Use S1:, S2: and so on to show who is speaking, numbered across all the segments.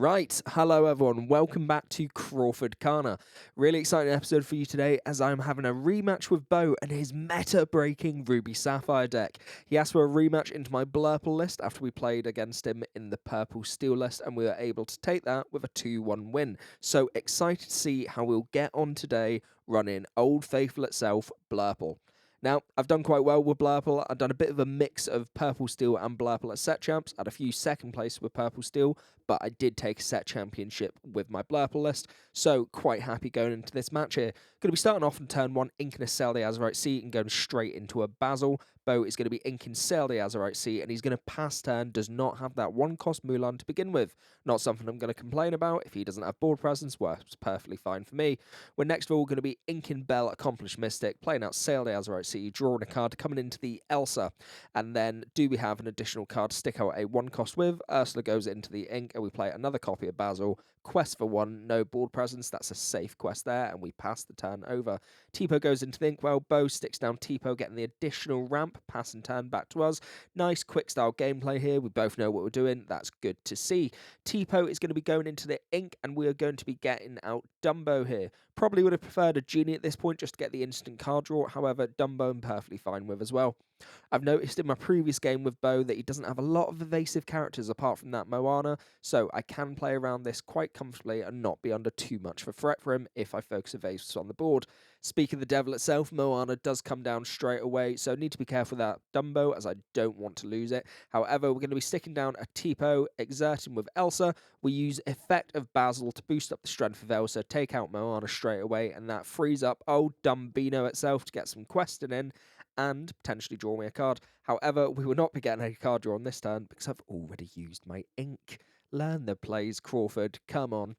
S1: Right, hello everyone, welcome back to Crawford-Kana. Really exciting episode for you today as I'm having a rematch with Beau and his meta-breaking Ruby Sapphire deck. He asked for a rematch into my Blurple list after we played against him in the Purple Steel list and we were able to take that with a 2-1 win. So excited to see how we'll get on today running Old Faithful itself, Blurple. Now, I've done quite well with Blurple. I've done a bit of a mix of Purple Steel and Blurple at set champs. I had a few second place with Purple Steel, but I did take a set championship with my Blurple list, so quite happy going into this match here. Going to be starting off on turn 1, inking a Sail the Azurite Sea and going straight into a Basil. Beau is going to be inking Sail the Azurite Sea, and he's going to pass turn, does not have that 1-cost Mulan to begin with. Not something I'm going to complain about. If he doesn't have board presence, works perfectly fine for me. We're next of all going to be inking Bell, Accomplished Mystic, playing out Sail the Azurite Sea, drawing a card, coming into the Elsa, and then do we have an additional card to stick out a 1-cost with? Ursula goes into the ink, and we play another copy of Basil. Quest for 1, no board presence, that's a safe quest there, and we pass the turn over. Tipo goes into the inkwell, Beau sticks down Tipo, getting the additional ramp, pass and turn back to us. Nice quick style gameplay here, we both know what we're doing, that's good to see. Tipo is going to be going into the ink, and we are going to be getting out Dumbo here. Probably would have preferred a Genie at this point just to get the instant card draw, however, Dumbo I'm perfectly fine with as well. I've noticed in my previous game with Beau that he doesn't have a lot of evasive characters apart from that Moana, so I can play around this quite comfortably and not be under too much of a threat for him if I focus evasives on the board. Speaking of the devil itself, Moana does come down straight away, so need to be careful with that Dumbo as I don't want to lose it. However, we're going to be sticking down a Tipo, exerting with Elsa. We use Effect of Basil to boost up the strength of Elsa, take out Moana straight away, and that frees up old Dumbino itself to get some questing in and potentially draw me a card. However, we will not be getting a card draw on this turn because I've already used my ink. Learn the plays, Crawford. Come on.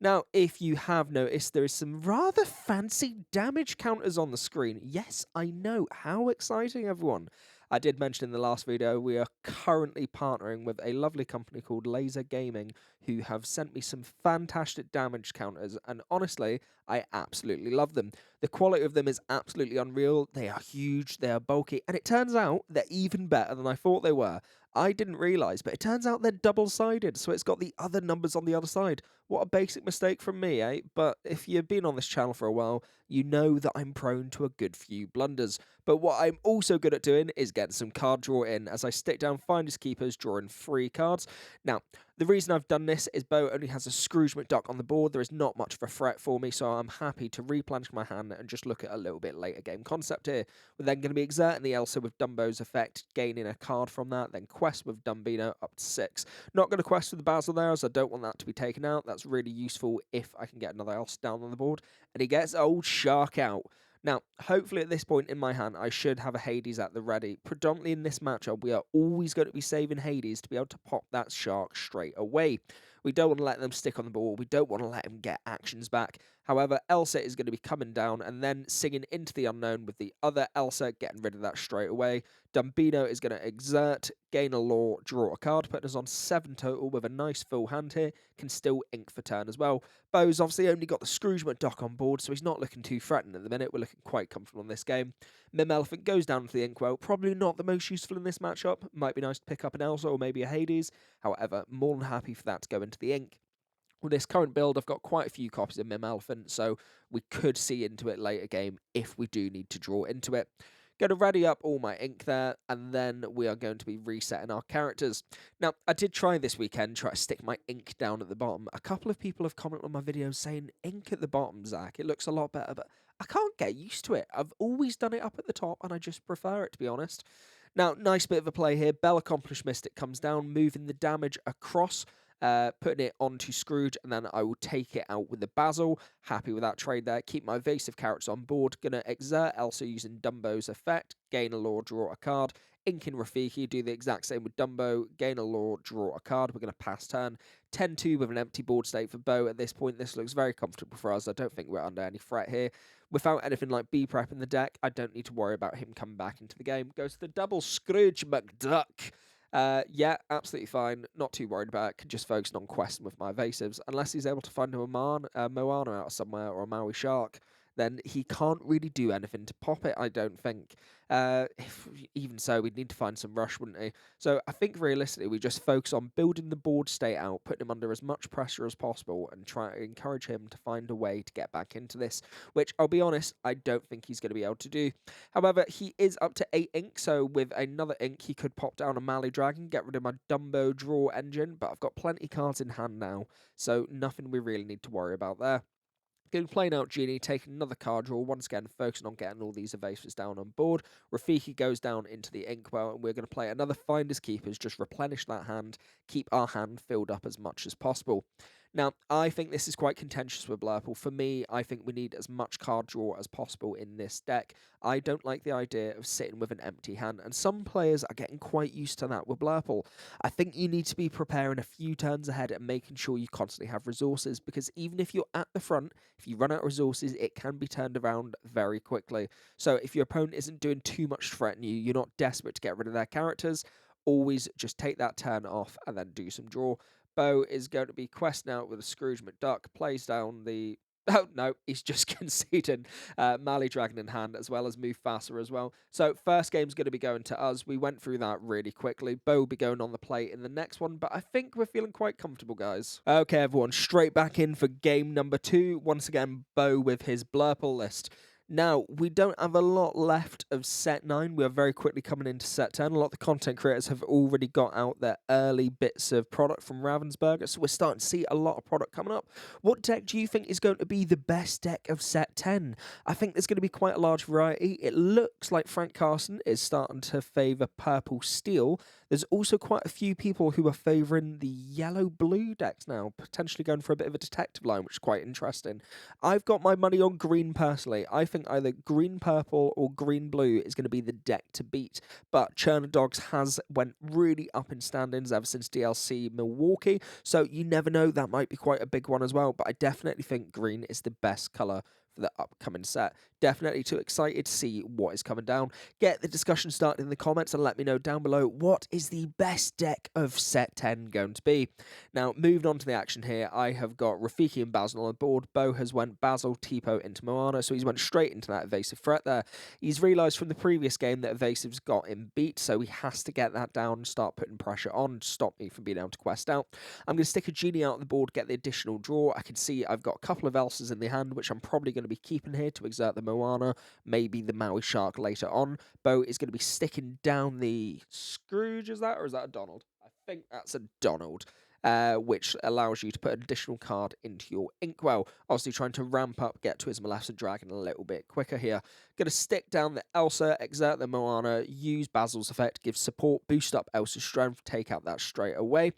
S1: Now, if you have noticed, there is some rather fancy damage counters on the screen. Yes, I know. How exciting, everyone. I did mention in the last video, we are currently partnering with a lovely company called Laser Gaming, who have sent me some fantastic damage counters, and honestly, I absolutely love them. The quality of them is absolutely unreal. They are huge, they are bulky, and it turns out they're even better than I thought they were. I didn't realise, but it turns out they're double-sided, so it's got the other numbers on the other side. What a basic mistake from me, eh? But if you've been on this channel for a while, you know that I'm prone to a good few blunders. But what I'm also good at doing is getting some card draw in, as I stick down Finders Keepers, drawing 3 cards. Now, the reason I've done this is Beau only has a Scrooge McDuck on the board. There is not much of a threat for me, so I'm happy to replenish my hand and just look at a little bit later game concept here. We're then going to be exerting the Elsa with Dumbo's effect, gaining a card from that, then quest with Dumbino up to 6. Not going to quest with the Basil there, as I don't want that to be taken out. That's really useful if I can get another Elsa down on the board. And he gets old Shark out. Now, hopefully at this point in my hand, I should have a Hades at the ready. Predominantly in this matchup, we are always going to be saving Hades to be able to pop that Shark straight away. We don't want to let them stick on the ball. We don't want to let him get actions back. However, Elsa is going to be coming down and then singing into the unknown with the other Elsa, getting rid of that straight away. Dumbino is going to exert, gain a law, draw a card, putting us on 7 total with a nice full hand here. Can still ink for turn as well. Beau's obviously only got the Scrooge McDuck on board, so he's not looking too threatened at the minute. We're looking quite comfortable in this game. Mim Elephant goes down to the inkwell. Probably not the most useful in this matchup. Might be nice to pick up an Elsa or maybe a Hades. However, more than happy for that to go into the ink. With this current build, I've got quite a few copies of Mim Elephant, so we could see into it later game if we do need to draw into it. Going to ready up all my ink there, and then we are going to be resetting our characters. Now, I did try this weekend, try to stick my ink down at the bottom. A couple of people have commented on my videos saying, ink at the bottom, Zach, it looks a lot better, but I can't get used to it. I've always done it up at the top, and I just prefer it, to be honest. Now, nice bit of a play here. Bell Accomplished Mystic comes down, moving the damage across, putting it onto Scrooge, and then I will take it out with the Basil. Happy with that trade there. Keep my evasive characters on board. Gonna exert Elsa using Dumbo's effect. Gain a law, draw a card. Inking Rafiki, do the exact same with Dumbo. Gain a law, draw a card. We're going to pass turn. 10-2 with an empty board state for Beau. At this point, this looks very comfortable for us. I don't think we're under any threat here. Without anything like B-Prep in the deck, I don't need to worry about him coming back into the game. Goes to the double Scrooge McDuck. Yeah, absolutely fine. Not too worried about it. Can just focus on questing with my evasives. Unless he's able to find a Moana out of somewhere or a Maui Shark, then he can't really do anything to pop it, I don't think. Even so, we'd need to find some rush, wouldn't we? So I think realistically, we just focus on building the board state out, putting him under as much pressure as possible, and try to encourage him to find a way to get back into this, which I'll be honest, I don't think he's going to be able to do. However, he is up to 8 ink, so with another ink, he could pop down a Mali Dragon, get rid of my Dumbo draw engine, but I've got plenty cards in hand now, so nothing we really need to worry about there. Going playing out Genie, taking another card draw, once again focusing on getting all these evasives down on board. Rafiki goes down into the Inkwell, and we're going to play another Finders Keepers, just replenish that hand, keep our hand filled up as much as possible. Now, I think this is quite contentious with Blurple. For me, I think we need as much card draw as possible in this deck. I don't like the idea of sitting with an empty hand, and some players are getting quite used to that with Blurple. I think you need to be preparing a few turns ahead and making sure you constantly have resources, because even if you're at the front, if you run out of resources, it can be turned around very quickly. So if your opponent isn't doing too much to threaten you, you're not desperate to get rid of their characters, always just take that turn off and then do some draw. Beau is going to be questing out with a Scrooge McDuck, plays down the... Oh, no, he's just conceding Mali Dragon in hand, as well as Mufasa as well. So first game's going to be going to us. We went through that really quickly. Beau will be going on the plate in the next one, but I think we're feeling quite comfortable, guys. Okay, everyone, straight back in for game number 2. Once again, Beau with his Blurple list. Now, we don't have a lot left of set 9. We are very quickly coming into set 10. A lot of the content creators have already got out their early bits of product from Ravensburger, so we're starting to see a lot of product coming up. What deck do you think is going to be the best deck of set 10? I think there's going to be quite a large variety. It looks like Frank Carson is starting to favour Purple Steel. There's also quite a few people who are favouring the yellow-blue decks now, potentially going for a bit of a detective line, which is quite interesting. I've got my money on green personally. I think either green-purple or green-blue is going to be the deck to beat, but Churner Dogs has went really up in standings ever since DLC Milwaukee, so you never know, that might be quite a big one as well, but I definitely think green is the best colour for the upcoming set. Definitely too excited to see what is coming down. Get the discussion started in the comments and let me know down below what is the best deck of set 10 going to be. Now, moving on to the action here, I have got Rafiki and Basil on board. Beau has went Basil, Tipo into Moana, so he's went straight into that evasive threat there. He's realised from the previous game that evasives got him beat, so he has to get that down and start putting pressure on to stop me from being able to quest out. I'm going to stick a Genie out on the board, get the additional draw. I can see I've got a couple of Elsas in the hand, which I'm probably going to be keeping here to exert the Moana, maybe the Maui Shark later on. Beau is going to be sticking down the Scrooge, is that? Or is that a Donald? I think that's a Donald. Which allows you to put an additional card into your Inkwell. Obviously trying to ramp up, get to his Maleficent Dragon a little bit quicker here. Going to stick down the Elsa, exert the Moana, use Basil's effect, give support, boost up Elsa's strength, take out that straight away.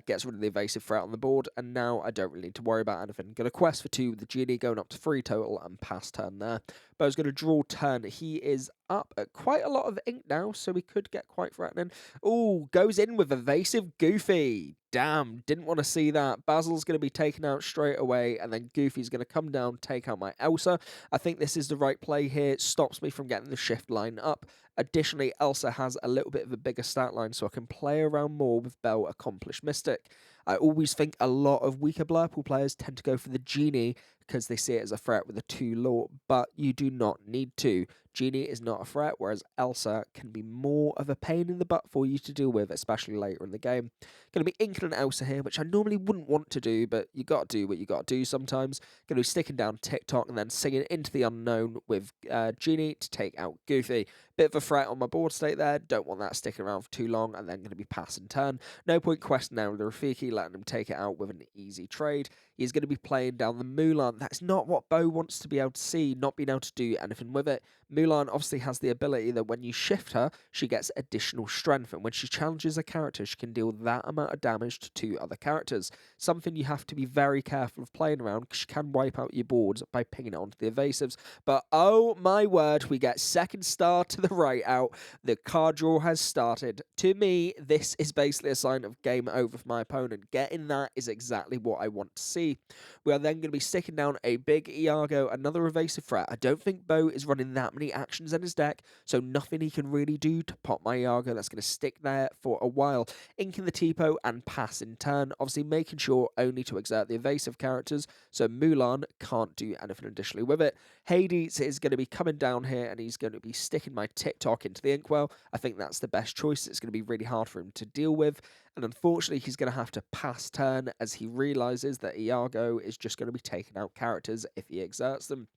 S1: Gets rid of the evasive threat on the board, and now I don't really need to worry about anything. Going to quest for 2 with the Genie, going up to 3 total, and pass turn there. Beau's going to draw turn. He is up at quite a lot of ink now, so we could get quite threatening. Ooh, goes in with evasive Goofy. Damn, didn't want to see that. Basil's going to be taken out straight away, and then Goofy's going to come down, take out my Elsa. I think this is the right play here. It stops me from getting the shift line up. Additionally, Elsa has a little bit of a bigger stat line, so I can play around more with Beau Accomplished Mystic. I always think a lot of weaker Blurple players tend to go for the Genie because they see it as a threat with a 2 lore, but you do not need to. Genie is not a threat, whereas Elsa can be more of a pain in the butt for you to deal with, especially later in the game. Going to be inking an Elsa here, which I normally wouldn't want to do, but you got to do what you got to do sometimes. Going to be sticking down TikTok and then singing Into the Unknown with Genie to take out Goofy. Bit of a threat on my board state there, don't want that sticking around for too long, and then going to be passing turn. No point questioning now with the Rafiki, letting him take it out with an easy trade. He's going to be playing down the Mulan. That's not what Beau wants to be able to see, not being able to do anything with it. Mulan obviously has the ability that when you shift her, she gets additional strength, and when she challenges a character, she can deal that amount of damage to 2 other characters. Something you have to be very careful of playing around, because she can wipe out your boards by pinging it onto the evasives. But oh my word, we get second star to the right out. The card draw has started. To me, this is basically a sign of game over for my opponent. Getting that is exactly what I want to see. key. We are then going to be sticking down a big Iago, another evasive threat. I don't think Beau is running that many actions in his deck, so nothing he can really do to pop my Iago. That's going to stick there for a while. Inking the Tipo and pass in turn, obviously making sure only to exert the evasive characters, so Mulan can't do anything additionally with it. Hades is going to be coming down here, and he's going to be sticking my TikTok into the Inkwell. I think that's the best choice. It's going to be really hard for him to deal with, and unfortunately he's going to have to pass turn as he realises that Iago is just going to be taking out characters if he exerts them.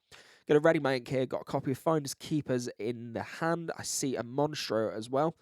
S1: Going to ready my ink here, got a copy of Finders Keepers in the hand. I see a Monstro as well.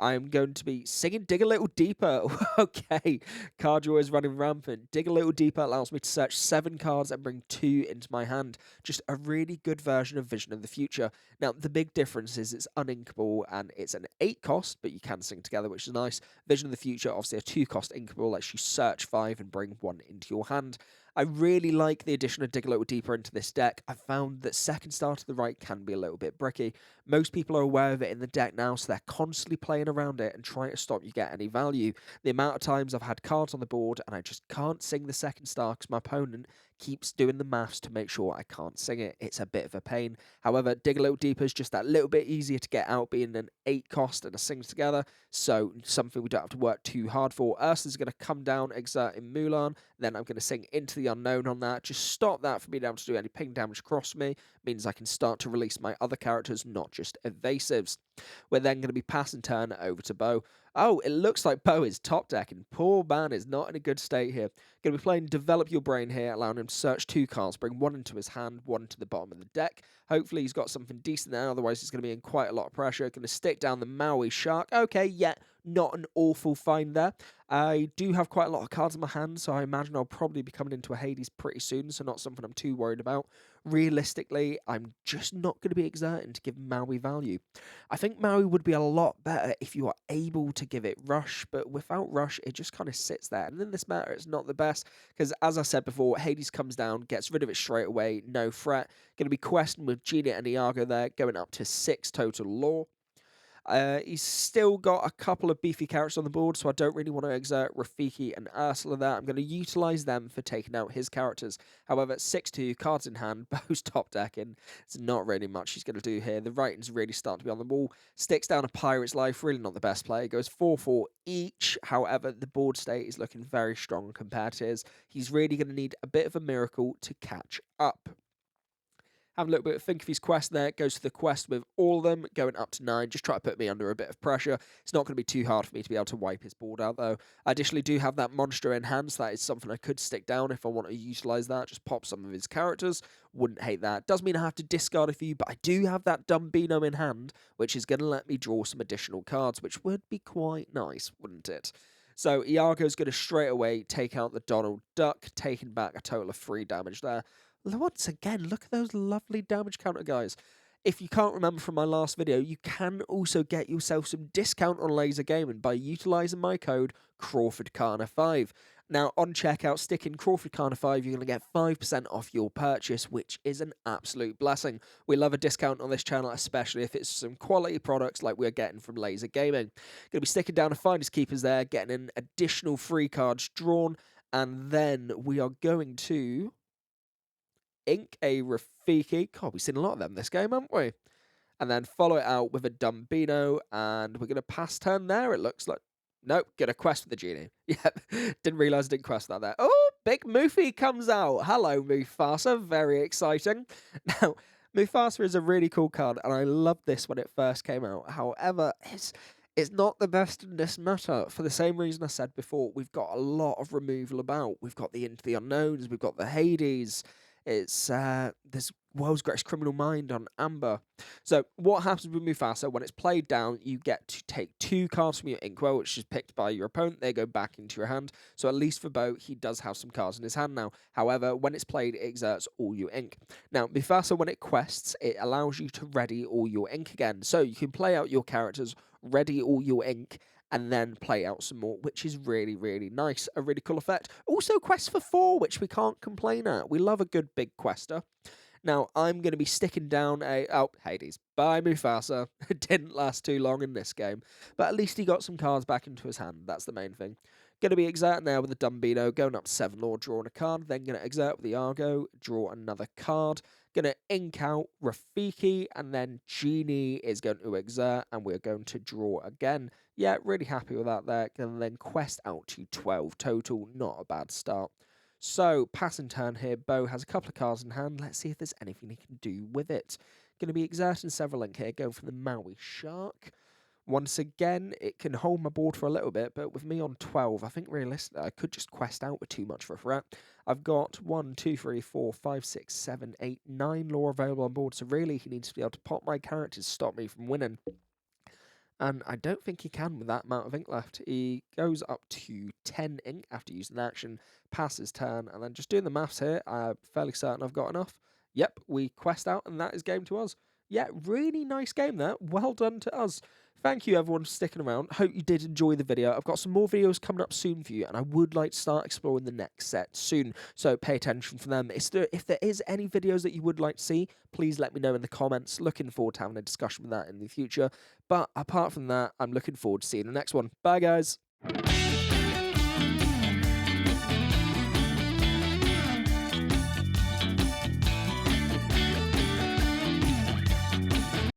S1: I'm going to be singing Dig a Little Deeper. Okay, card draw is running rampant. Dig a Little Deeper allows me to search 7 cards and bring 2 into my hand. Just a really good version of Vision of the Future. Now, the big difference is it's uninkable and it's an 8 cost, but you can sing together, which is nice. Vision of the Future, obviously a 2 cost inkable, lets you search 5 and bring 1 into your hand. I really like the addition of Dig a Little Deeper into this deck. I found that second star to the right can be a little bit bricky. Most people are aware of it in the deck now, so they're constantly playing around it and trying to stop you get any value. The amount of times I've had cards on the board and I just can't sing the second star because my opponent keeps doing the maths to make sure I can't sing it. It's a bit of a pain. However, Dig a Little Deeper is just that little bit easier to get out, being an 8 cost and a sing together, so something we don't have to work too hard for. Ursa's going to come down, exerting Mulan, then I'm going to sing Into the Unknown on that. Just stop that from being able to do any ping damage across me. Means I can start to release my other characters, not just evasives. We're then going to be passing turn over to Beau. Oh, it looks like Beau is top decking. Poor man is not in a good state here. Going to be playing Develop Your Brain here, allowing him to search 2 cards, bring 1 into his hand, 1 to the bottom of the deck. Hopefully he's got something decent there, otherwise he's going to be in quite a lot of pressure. Going to stick down the Maui Shark. Okay, yeah, not an awful find there. I do have quite a lot of cards in my hand, so I imagine I'll probably be coming into a Hades pretty soon, so not something I'm too worried about. Realistically, I'm just not going to be exerting to give Maui value. I think Maui would be a lot better if you are able to give it Rush, but without Rush, it just kind of sits there. And in this matter, it's not the best, because as I said before, Hades comes down, gets rid of it straight away, no threat. Going to be questing with Gina and Iago there, going up to 6 total lore. He's still got a couple of beefy characters on the board, so I don't really want to exert Rafiki and Ursula there. I'm going to utilise them for taking out his characters. However, 6-2, cards in hand, Beau's top decking. It's not really much he's going to do here. The writing's really starting to be on the wall. Sticks down a Pirate's Life, really not the best play. Goes 4-4 each. However, the board state is looking very strong compared to his. He's really going to need a bit of a miracle to catch up. Have a little bit of think of his quest there. Goes to the quest with all of them, going up to 9. Just try to put me under a bit of pressure. It's not going to be too hard for me to be able to wipe his board out, though. I additionally do have that Monster in hand, so that is something I could stick down if I want to utilise that. Just pop some of his characters. Wouldn't hate that. Does mean I have to discard a few, but I do have that Dumbino in hand, which is going to let me draw some additional cards, which would be quite nice, wouldn't it? So Iago's going to straight away take out the Donald Duck, taking back a total of 3 damage there. Once again, look at those lovely damage counter, guys. If you can't remember from my last video, you can also get yourself some discount on Laser Gaming by utilising my code CrawfordCarner5. Now, on checkout, stick in CrawfordCarner5, you're going to get 5% off your purchase, which is an absolute blessing. We love a discount on this channel, especially if it's some quality products like we're getting from Laser Gaming. Going to be sticking down a Finders Keepers there, getting an additional 3 cards drawn, and then we are going to ink a Rafiki. God, we've seen a lot of them this game, haven't we? And then follow it out with a Dumbino, and we're going to pass turn there, it looks like. Nope, get a quest with the genie. Yep, didn't realise I didn't quest that there. Oh, Big Mufi comes out. Hello, Mufasa. Very exciting. Now, Mufasa is a really cool card, and I loved this when it first came out. However, it's not the best in this matter. For the same reason I said before, we've got a lot of removal about. We've got the Into the Unknowns, we've got the Hades. It's this World's Greatest Criminal Mind on Amber. So what happens with Mufasa, when it's played down, you get to take 2 cards from your Inkwell, which is picked by your opponent. They go back into your hand. So at least for Beau, he does have some cards in his hand now. However, when it's played, it exerts all your ink. Now, Mufasa, when it quests, it allows you to ready all your ink again. So you can play out your characters, ready all your ink, and then play out some more, which is really, really nice. A really cool effect. Also, quest for 4, which we can't complain at. We love a good big quester. Now, I'm going to be sticking down a... Oh, Hades. Bye, Mufasa. It didn't last too long in this game. But at least he got some cards back into his hand. That's the main thing. Going to be exert now with the Dumbino, going up to 7 lore, drawing a card. Then going to exert with the Argo, draw another card. Going to ink out Rafiki, and then Genie is going to exert, and we're going to draw again. Yeah, really happy with that there. And then quest out to 12 total, not a bad start. So, passing turn here, Beau has a couple of cards in hand. Let's see if there's anything he can do with it. Going to be exerting several link here, going for the Maui Shark. Once again, it can hold my board for a little bit, but with me on 12, I think realistically I could just quest out with too much for a threat. I've got 1, 2, 3, 4, 5, 6, 7, 8, 9 lore available on board, so really he needs to be able to pop my characters to stop me from winning. And I don't think he can with that amount of ink left. He goes up to 10 ink after using the action, passes turn, and then just doing the maths here, I'm fairly certain I've got enough. Yep, we quest out, and that is game to us. Yeah, really nice game there. Well done to us. Thank you everyone for sticking around. Hope you did enjoy the video. I've got some more videos coming up soon for you, and I would like to start exploring the next set soon, so pay attention for them. If there is any videos that you would like to see, please let me know in the comments. Looking forward to having a discussion with that in the future. But apart from that, I'm looking forward to seeing the next one. Bye guys.